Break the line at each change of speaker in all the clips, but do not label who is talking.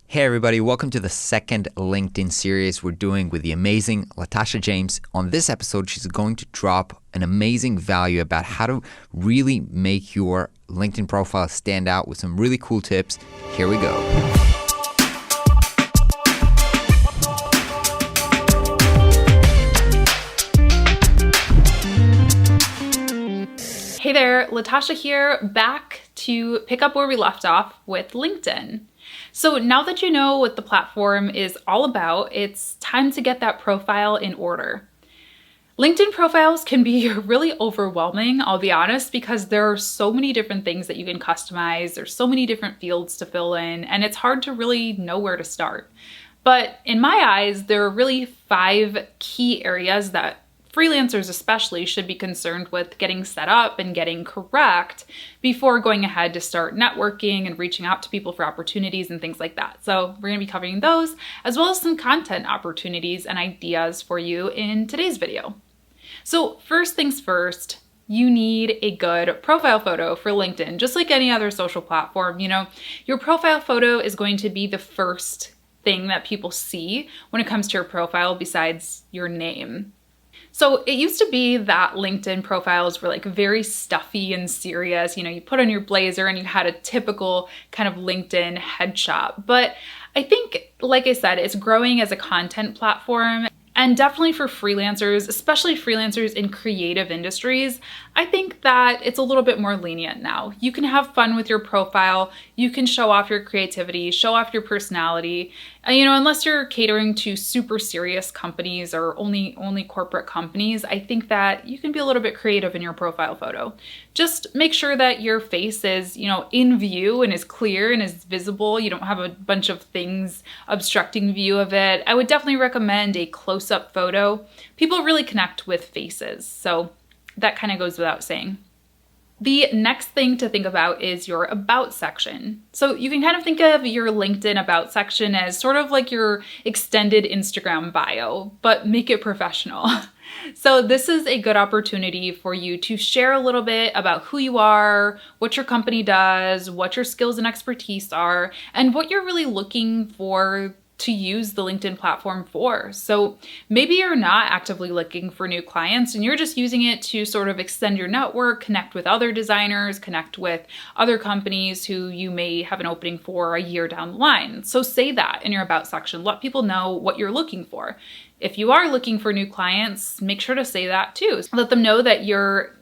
Hey everybody, welcome to the second LinkedIn series we're doing with the amazing Latasha James. On this episode, she's going to drop an amazing value about how to really make your LinkedIn profile stand out with some really cool tips. Here we go.
Hey there, Latasha here, back to pick up where we left off with LinkedIn. So now that you know what the platform is all about, it's time to get that profile in order. LinkedIn profiles can be really overwhelming, I'll be honest, because there are so many different things that you can customize. There's so many different fields to fill in, and it's hard to really know where to start. But in my eyes, there are really 5 key areas that freelancers especially should be concerned with getting set up and getting correct before going ahead to start networking and reaching out to people for opportunities and things like that. So we're going to be covering those as well as some content opportunities and ideas for you in today's video. So first things first, you need a good profile photo for LinkedIn. Just like any other social platform, your profile photo is going to be the first thing that people see when it comes to your profile besides your name. So it used to be that LinkedIn profiles were like very stuffy and serious. You put on your blazer and you had a typical kind of LinkedIn headshot. But I think, like I said, it's growing as a content platform. And definitely for freelancers, especially freelancers in creative industries, I think that it's a little bit more lenient now. You can have fun with your profile. You can show off your creativity, show off your personality. Unless you're catering to super serious companies or only corporate companies, I think that you can be a little bit creative in your profile photo. Just make sure that your face is, in view and is clear and is visible. You don't have a bunch of things obstructing view of it. I would definitely recommend a close-up photo. People really connect with faces, so that kind of goes without saying. The next thing to think about is your About section. So you can kind of think of your LinkedIn About section as sort of like your extended Instagram bio, but make it professional. So this is a good opportunity for you to share a little bit about who you are, what your company does, what your skills and expertise are, and what you're really looking for to use the LinkedIn platform for. So maybe you're not actively looking for new clients and you're just using it to sort of extend your network, connect with other designers, connect with other companies who you may have an opening for a year down the line. So say that in your About section. Let people know what you're looking for. If you are looking for new clients, make sure to say that too. Let them know that you're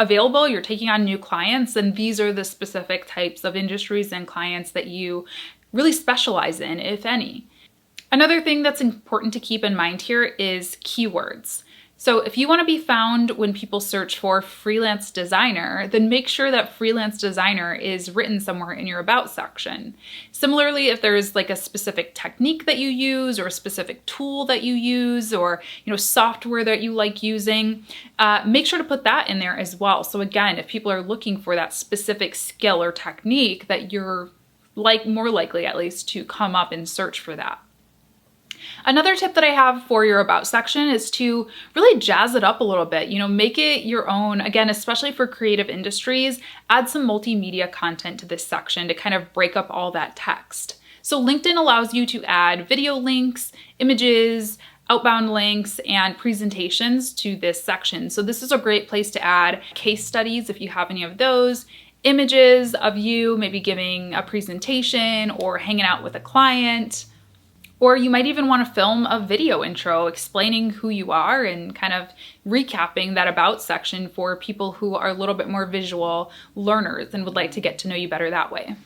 available, you're taking on new clients, and these are the specific types of industries and clients that you really specialize in, if any. Another thing that's important to keep in mind here is keywords. So if you want to be found when people search for freelance designer, then make sure that freelance designer is written somewhere in your About section. Similarly, if there's like a specific technique that you use or a specific tool that you use or software that you like using, make sure to put that in there as well. So again, if people are looking for that specific skill or technique, that you're more likely at least to come up and search for that. Another tip that I have for your About section is to really jazz it up a little bit, make it your own. Again, especially for creative industries, add some multimedia content to this section to kind of break up all that text. So LinkedIn allows you to add video links, images, outbound links, and presentations to this section. So this is a great place to add case studies if you have any of those, images of you maybe giving a presentation or hanging out with a client. Or you might even want to film a video intro explaining who you are and kind of recapping that About section for people who are a little bit more visual learners and would like to get to know you better that way.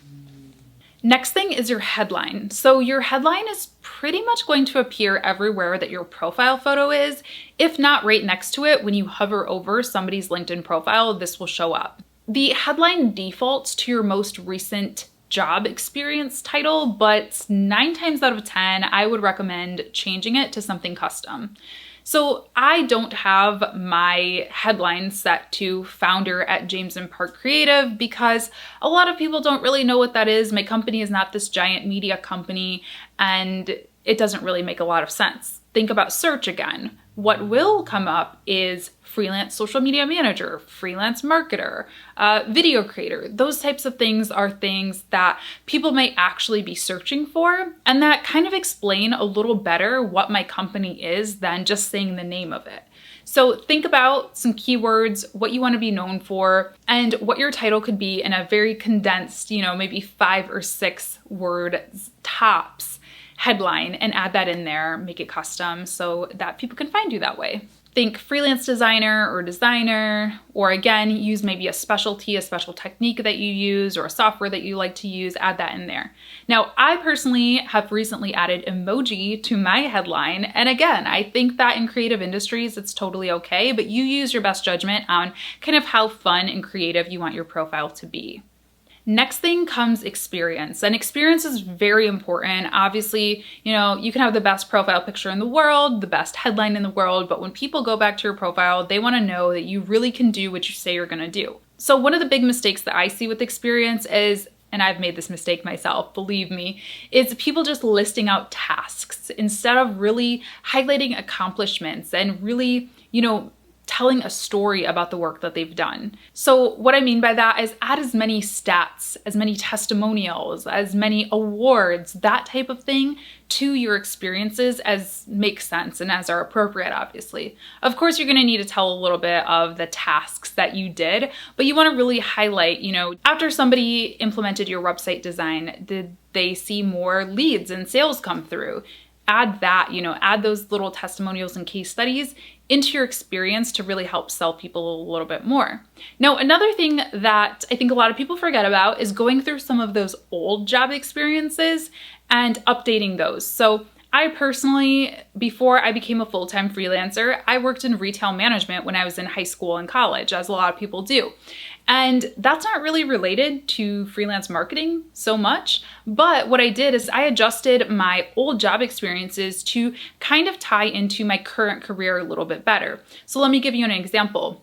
Next thing is your headline. So your headline is pretty much going to appear everywhere that your profile photo is. If not right next to it, when you hover over somebody's LinkedIn profile, this will show up. The headline defaults to your most recent job experience title, but 9 times out of 10, I would recommend changing it to something custom. So I don't have my headline set to founder at James and Park Creative because a lot of people don't really know what that is. My company is not this giant media company, and it doesn't really make a lot of sense. Think about search again. What will come up is freelance social media manager, freelance marketer, video creator. Those types of things are things that people might actually be searching for, and that kind of explain a little better what my company is than just saying the name of it. So think about some keywords, what you want to be known for, and what your title could be in a very condensed, maybe 5 or 6 word tops headline, and add that in there, make it custom so that people can find you that way. Think freelance designer or designer, or again, use maybe a specialty, a special technique that you use or a software that you like to use, add that in there. Now, I personally have recently added emoji to my headline. And again, I think that in creative industries, it's totally okay, but you use your best judgment on kind of how fun and creative you want your profile to be. Next thing comes experience, and experience is very important. Obviously, you can have the best profile picture in the world, the best headline in the world, but when people go back to your profile, they want to know that you really can do what you say you're going to do. So one of the big mistakes that I see with experience is, and I've made this mistake myself, believe me, is people just listing out tasks instead of really highlighting accomplishments and really, telling a story about the work that they've done. So what I mean by that is add as many stats, as many testimonials, as many awards, that type of thing to your experiences as makes sense and as are appropriate, obviously. Of course, you're going to need to tell a little bit of the tasks that you did, but you want to really highlight, after somebody implemented your website design, did they see more leads and sales come through? Add that, add those little testimonials and case studies into your experience to really help sell people a little bit more. Now, another thing that I think a lot of people forget about is going through some of those old job experiences and updating those. So I personally, before I became a full-time freelancer, I worked in retail management when I was in high school and college, as a lot of people do. And that's not really related to freelance marketing so much, but what I did is I adjusted my old job experiences to kind of tie into my current career a little bit better. So let me give you an example.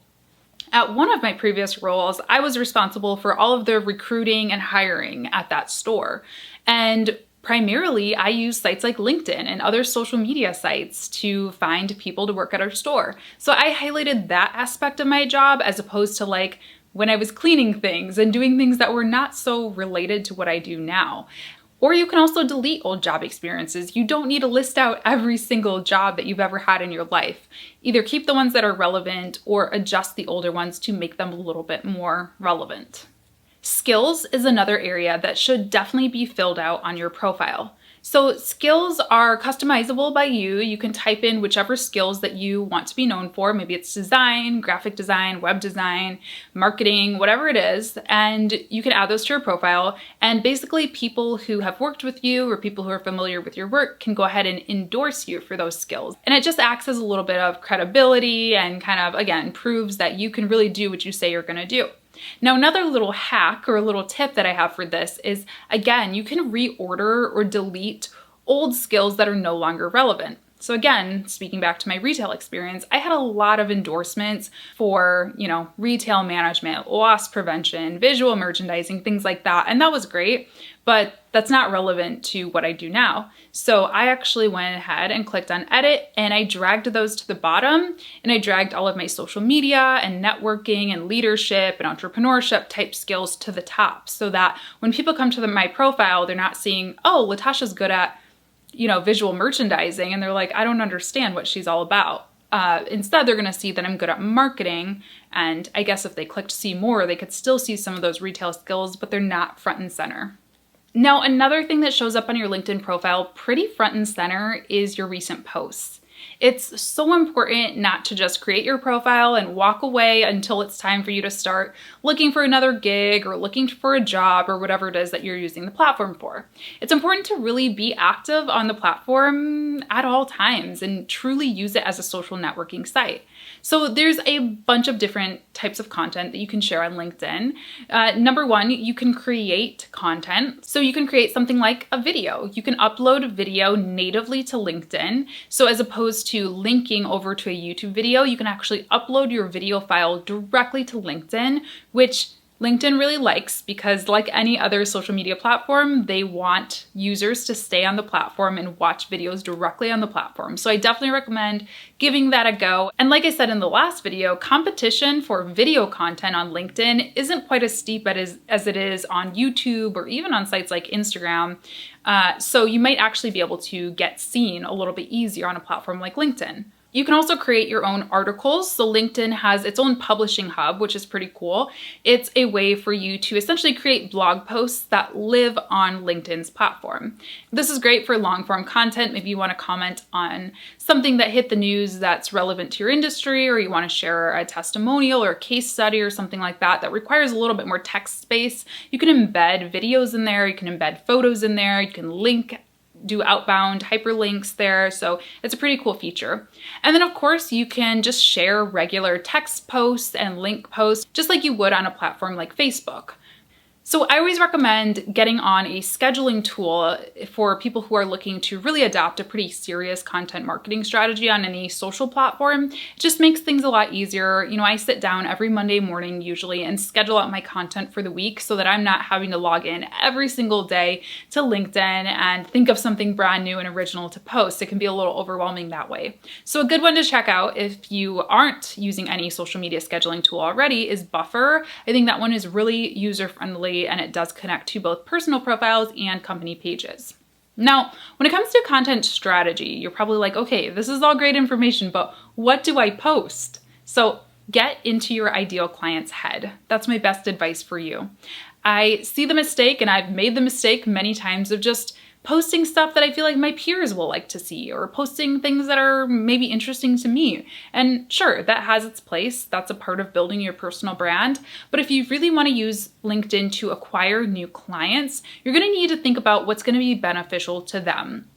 At one of my previous roles, I was responsible for all of the recruiting and hiring at that store. And primarily, I use sites like LinkedIn and other social media sites to find people to work at our store. So I highlighted that aspect of my job as opposed to when I was cleaning things and doing things that were not so related to what I do now. Or you can also delete old job experiences. You don't need to list out every single job that you've ever had in your life. Either keep the ones that are relevant or adjust the older ones to make them a little bit more relevant. Skills is another area that should definitely be filled out on your profile. So skills are customizable by you. You can type in whichever skills that you want to be known for. Maybe it's design, graphic design, web design, marketing, whatever it is. And you can add those to your profile. And basically people who have worked with you or people who are familiar with your work can go ahead and endorse you for those skills. And it just acts as a little bit of credibility and kind of, again, proves that you can really do what you say you're going to do. Now, another little hack or a little tip that I have for this is, again, you can reorder or delete old skills that are no longer relevant. So again, speaking back to my retail experience, I had a lot of endorsements for, retail management, loss prevention, visual merchandising, things like that. And that was great, but that's not relevant to what I do now. So I actually went ahead and clicked on edit and I dragged those to the bottom and I dragged all of my social media and networking and leadership and entrepreneurship type skills to the top so that when people come to my profile, they're not seeing, oh, Latasha's good at visual merchandising. And they're like, I don't understand what she's all about. Instead, they're going to see that I'm good at marketing. And I guess if they clicked see more, they could still see some of those retail skills, but they're not front and center. Now, another thing that shows up on your LinkedIn profile pretty front and center is your recent posts. It's so important not to just create your profile and walk away until it's time for you to start looking for another gig or looking for a job or whatever it is that you're using the platform for. It's important to really be active on the platform at all times and truly use it as a social networking site. So there's a bunch of different types of content that you can share on LinkedIn. Number one, you can create content. So you can create something like a video. You can upload a video natively to LinkedIn. So as opposed to linking over to a YouTube video, you can actually upload your video file directly to LinkedIn, which LinkedIn really likes because, like any other social media platform, they want users to stay on the platform and watch videos directly on the platform. So I definitely recommend giving that a go. And like I said in the last video, competition for video content on LinkedIn isn't quite as steep as it is on YouTube or even on sites like Instagram. So you might actually be able to get seen a little bit easier on a platform like LinkedIn. You can also create your own articles. So LinkedIn has its own publishing hub, which is pretty cool. It's a way for you to essentially create blog posts that live on LinkedIn's platform. This is great for long form content. Maybe you want to comment on something that hit the news that's relevant to your industry, or you want to share a testimonial or a case study or something like that that requires a little bit more text space. You can embed videos in there. You can embed photos in there. You can do outbound hyperlinks there. So it's a pretty cool feature. And then of course you can just share regular text posts and link posts just like you would on a platform like Facebook. So I always recommend getting on a scheduling tool for people who are looking to really adopt a pretty serious content marketing strategy on any social platform. It just makes things a lot easier. You know, I sit down every Monday morning usually and schedule out my content for the week so that I'm not having to log in every single day to LinkedIn and think of something brand new and original to post. It can be a little overwhelming that way. So a good one to check out if you aren't using any social media scheduling tool already is Buffer. I think that one is really user-friendly, and it does connect to both personal profiles and company pages. Now, when it comes to content strategy, you're probably like, okay, this is all great information, but what do I post? So get into your ideal client's head. That's my best advice for you. I see the mistake, and I've made the mistake many times, of just posting stuff that I feel like my peers will like to see, or posting things that are maybe interesting to me. And sure, that has its place. That's a part of building your personal brand. But if you really want to use LinkedIn to acquire new clients, you're going to need to think about what's going to be beneficial to them.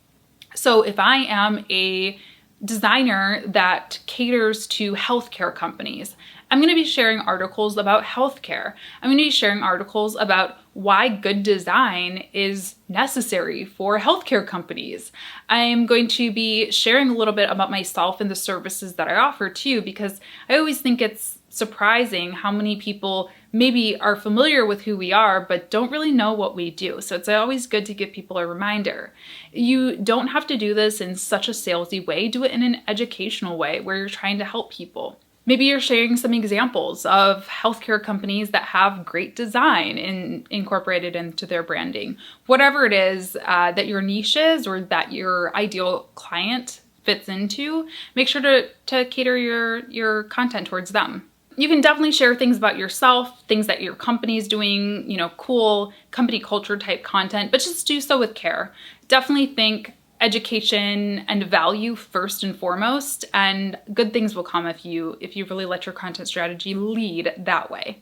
So if I am a designer that caters to healthcare companies, I'm going to be sharing articles about healthcare. I'm going to be sharing articles about why good design is necessary for healthcare companies. I'm going to be sharing a little bit about myself and the services that I offer too, because I always think it's surprising how many people maybe are familiar with who we are, but don't really know what we do. So it's always good to give people a reminder. You don't have to do this in such a salesy way. Do it in an educational way where you're trying to help people. Maybe you're sharing some examples of healthcare companies that have great design incorporated into their branding. Whatever it is that your niche is or that your ideal client fits into, make sure to cater your content towards them. You can definitely share things about yourself, things that your company is doing, you know, cool company culture type content, but just do so with care. Definitely think education and value first and foremost, and good things will come if you really let your content strategy lead that way.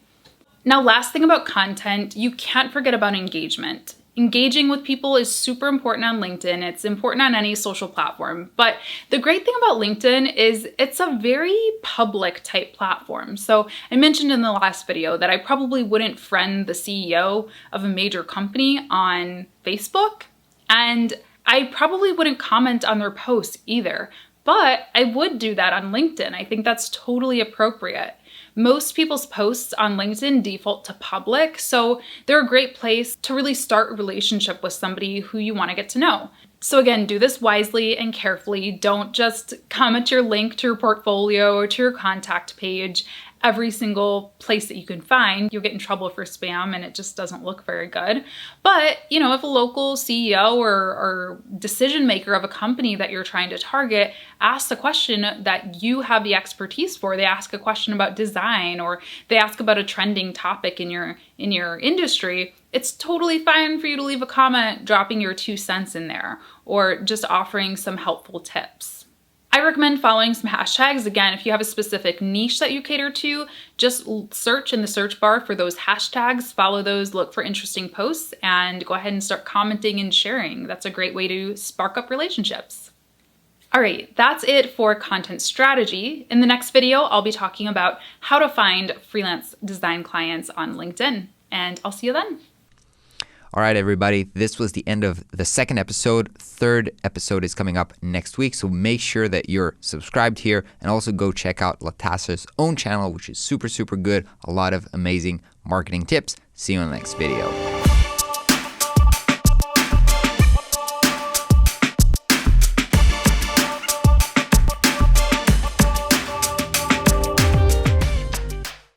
Now, last thing about content, you can't forget about engagement. Engaging with people is super important on LinkedIn. It's important on any social platform. But the great thing about LinkedIn is it's a very public type platform. So I mentioned in the last video that I probably wouldn't friend the CEO of a major company on Facebook, and I probably wouldn't comment on their posts either, but I would do that on LinkedIn. I think that's totally appropriate. Most people's posts on LinkedIn default to public, so they're a great place to really start a relationship with somebody who you want to get to know. So again, do this wisely and carefully. Don't just comment your link to your portfolio or to your contact page every single place that you can find. You'll get in trouble for spam and it just doesn't look very good. But, you know, if a local CEO or decision maker of a company that you're trying to target asks a question that you have the expertise for, they ask a question about design or they ask about a trending topic in your industry, it's totally fine for you to leave a comment dropping your 2 cents in there or just offering some helpful tips. I recommend following some hashtags. Again, if you have a specific niche that you cater to, just search in the search bar for those hashtags, follow those, look for interesting posts, and go ahead and start commenting and sharing. That's a great way to spark up relationships. All right, that's it for content strategy. In the next video, I'll be talking about how to find freelance design clients on LinkedIn, and I'll see you then.
All right, everybody, this was the end of the second episode. Third episode is coming up next week, so make sure that you're subscribed here and also go check out Latasha's own channel, which is super, super good. A lot of amazing marketing tips. See you in the next video.